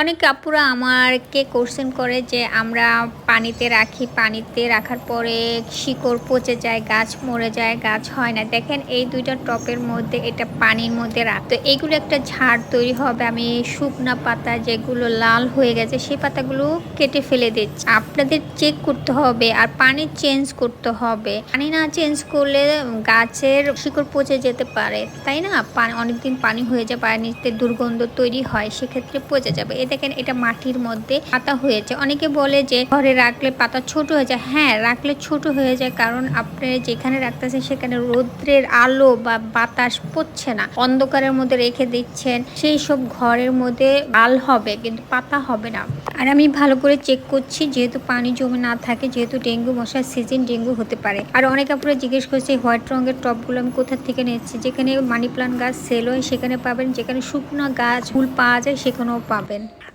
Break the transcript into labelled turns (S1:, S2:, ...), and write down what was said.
S1: অনেক আপুরা আমাকে কোশ্চেন করে যে আমরা পানিতে রাখি, পানিতে রাখার পরে শিকড় পচে যায়, গাছ মরে যায়, গাছ হয় না। দেখেন এই ২ টা টবের মধ্যে এটা পানির মধ্যে তো এইগুলো একটা ঝাড় তৈরি হবে। আমি শুকনা পাতা যেগুলো লাল হয়ে গেছে সেই পাতাগুলো কেটে ফেলে দিচ্ছি। আপনাদের চেক করতে হবে আর পানি চেঞ্জ করতে হবে। পানি না চেঞ্জ করলে গাছের শিকড় পচে যেতে পারে, তাই না? অনেকদিন পানি হয়ে যায়, পানিতে দুর্গন্ধ তৈরি হয়, সেক্ষেত্রে পচে যাবে। দেখেন এটা মাটির মধ্যে পাতা হয়েছে। অনেকে বলে যে ঘরে রাখলে পাতা ছোট হয়ে যায়। হ্যাঁ, রাখলে ছোট হয়ে যায়, কারণ আপনি যেখানে রাখতেছেন সেখানে রৌদ্রের আলো বা বাতাস পড়ছে না, অন্ধকারের মধ্যে রেখে দিচ্ছেন, সেই সব ঘরের মধ্যে ডাল হবে কিন্তু পাতা হবে না। আর আমি ভালো করে চেক করছি, যেহেতু পানি জমে না থাকে, যেহেতু ডেঙ্গু মশার সিজন, ডেঙ্গু হতে পারে। আর অনেক আপুরা জিজ্ঞেস করছে হোয়াইট রঙের টবগুলো আমি কোথা থেকে নিচ্ছি। যেখানে মানি প্লান্ট গাছ সেল হয় সেখানে পাবেন, যেখানে শুকনো গাছ ফুল পাওয়া যায় সেখানেও পাবেন।